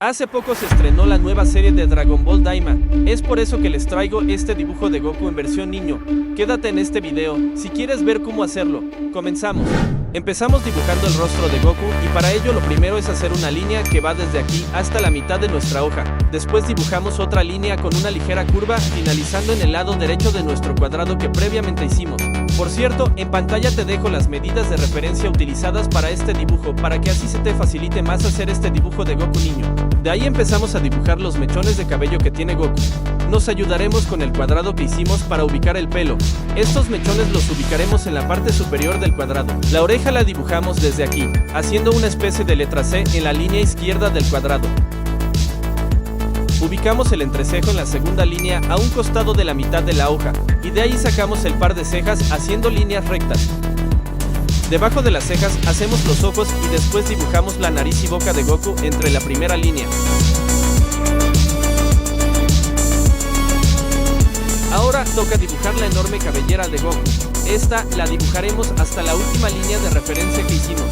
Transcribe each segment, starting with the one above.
Hace poco se estrenó la nueva serie de Dragon Ball Daima, es por eso que les traigo este dibujo de Goku en versión niño. Quédate en este video, si quieres ver cómo hacerlo. Comenzamos. Empezamos dibujando el rostro de Goku y para ello lo primero es hacer una línea que va desde aquí hasta la mitad de nuestra hoja. Después dibujamos otra línea con una ligera curva, finalizando en el lado derecho de nuestro cuadrado que previamente hicimos. Por cierto, en pantalla te dejo las medidas de referencia utilizadas para este dibujo, para que así se te facilite más hacer este dibujo de Goku niño. De ahí empezamos a dibujar los mechones de cabello que tiene Goku. Nos ayudaremos con el cuadrado que hicimos para ubicar el pelo. Estos mechones los ubicaremos en la parte superior del cuadrado. La oreja la dibujamos desde aquí, haciendo una especie de letra C en la línea izquierda del cuadrado. Ubicamos el entrecejo en la segunda línea a un costado de la mitad de la hoja, y de ahí sacamos el par de cejas haciendo líneas rectas. Debajo de las cejas hacemos los ojos y después dibujamos la nariz y boca de Goku entre la primera línea. Ahora toca dibujar la enorme cabellera de Goku. Esta la dibujaremos hasta la última línea de referencia que hicimos.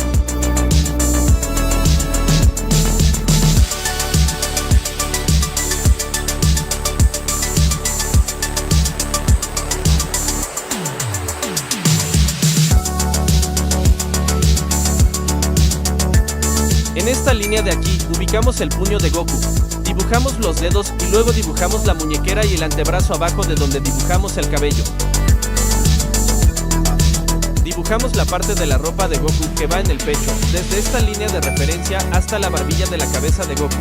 En esta línea de aquí ubicamos el puño de Goku. Dibujamos los dedos y luego dibujamos la muñequera y el antebrazo abajo de donde dibujamos el cabello. Dibujamos la parte de la ropa de Goku que va en el pecho, desde esta línea de referencia hasta la barbilla de la cabeza de Goku.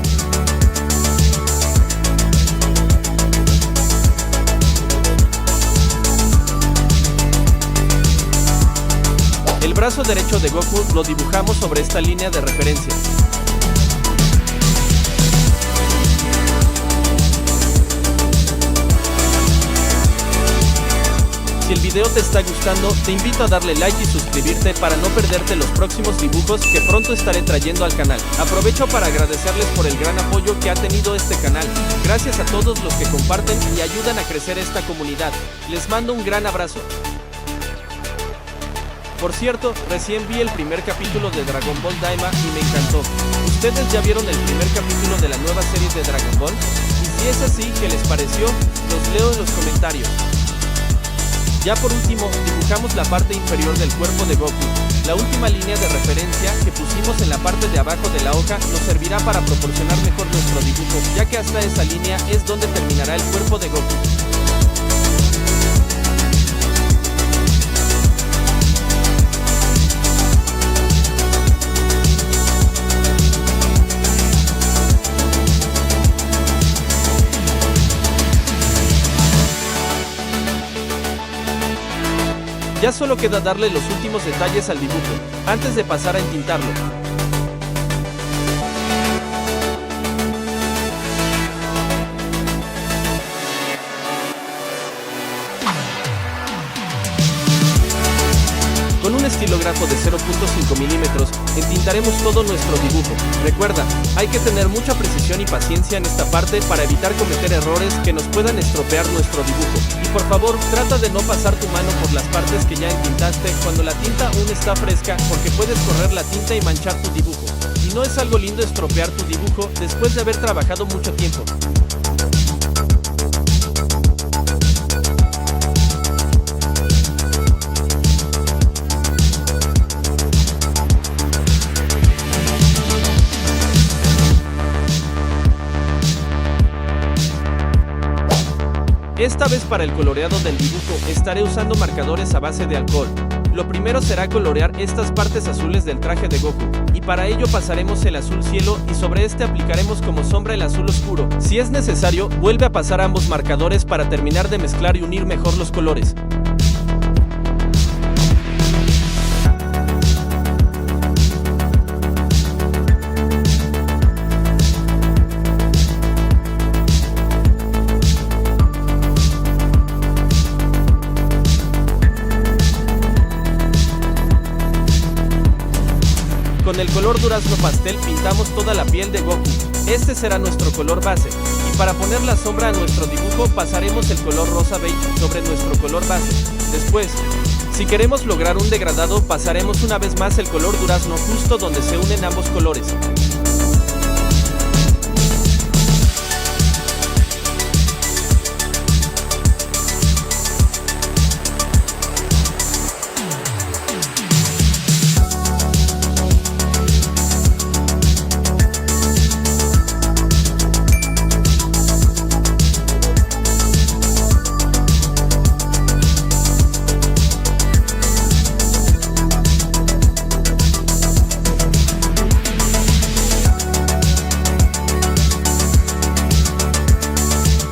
El brazo derecho de Goku lo dibujamos sobre esta línea de referencia. Si el video te está gustando, te invito a darle like y suscribirte para no perderte los próximos dibujos que pronto estaré trayendo al canal. Aprovecho para agradecerles por el gran apoyo que ha tenido este canal. Gracias a todos los que comparten y ayudan a crecer esta comunidad. Les mando un gran abrazo. Por cierto, recién vi el primer capítulo de Dragon Ball Daima y me encantó. ¿Ustedes ya vieron el primer capítulo de la nueva serie de Dragon Ball? Y si es así, ¿qué les pareció? Los leo en los comentarios. Ya por último, dibujamos la parte inferior del cuerpo de Goku. La última línea de referencia que pusimos en la parte de abajo de la hoja nos servirá para proporcionar mejor nuestro dibujo, ya que hasta esa línea es donde terminará el cuerpo de Goku. Ya solo queda darle los últimos detalles al dibujo, antes de pasar a entintarlo. Con un estilógrafo de 0.5 milímetros, entintaremos todo nuestro dibujo. Recuerda, hay que tener mucha precisión y paciencia en esta parte para evitar cometer errores que nos puedan estropear nuestro dibujo. Y por favor, trata de no pasar tu mano por las partes que ya entintaste cuando la tinta aún está fresca, porque puedes correr la tinta y manchar tu dibujo. Y no es algo lindo estropear tu dibujo después de haber trabajado mucho tiempo. Esta vez para el coloreado del dibujo estaré usando marcadores a base de alcohol. Lo primero será colorear estas partes azules del traje de Goku, y para ello pasaremos el azul cielo y sobre este aplicaremos como sombra el azul oscuro. Si es necesario, vuelve a pasar ambos marcadores para terminar de mezclar y unir mejor los colores. Con el color durazno pastel pintamos toda la piel de Goku. Este será nuestro color base. Y para poner la sombra a nuestro dibujo pasaremos el color rosa beige sobre nuestro color base. Después, Si queremos lograr un degradado, pasaremos una vez más el color durazno justo donde se unen ambos colores.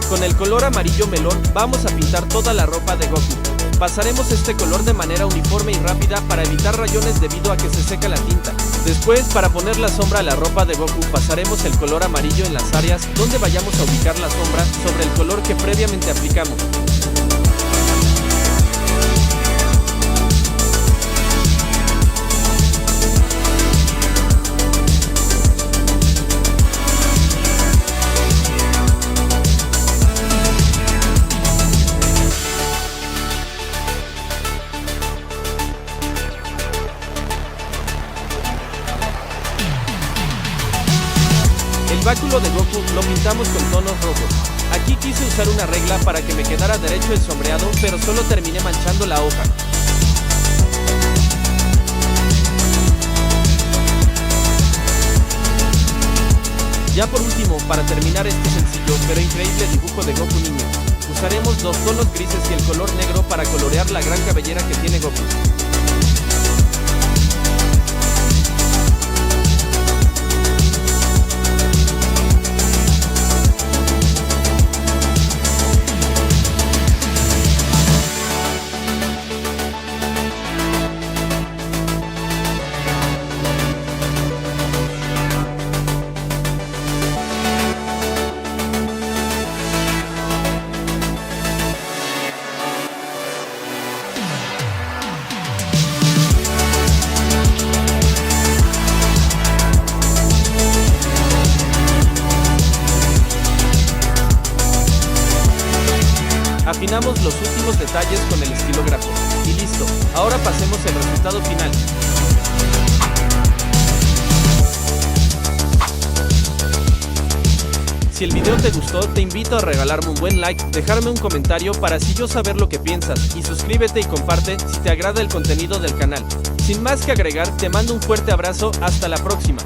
Con el color amarillo melón vamos a pintar toda la ropa de Goku. Pasaremos este color de manera uniforme y rápida para evitar rayones debido a que se seca la tinta. Después, para poner la sombra a la ropa de Goku, pasaremos el color amarillo en las áreas donde vayamos a ubicar la sombra sobre el color que previamente aplicamos. El báculo de Goku lo pintamos con tonos rojos. Aquí quise usar una regla para que me quedara derecho el sombreado, pero solo terminé manchando la hoja. Ya por último, para terminar este sencillo pero increíble dibujo de Goku niño, usaremos dos tonos grises y el color negro para colorear la gran cabellera que tiene Goku. Afinamos los últimos detalles con el estilógrafo. Y listo, ahora pasemos al resultado final. Si el video te gustó, te invito a regalarme un buen like, dejarme un comentario para así yo saber lo que piensas, y suscríbete y comparte si te agrada el contenido del canal. Sin más que agregar, te mando un fuerte abrazo, hasta la próxima.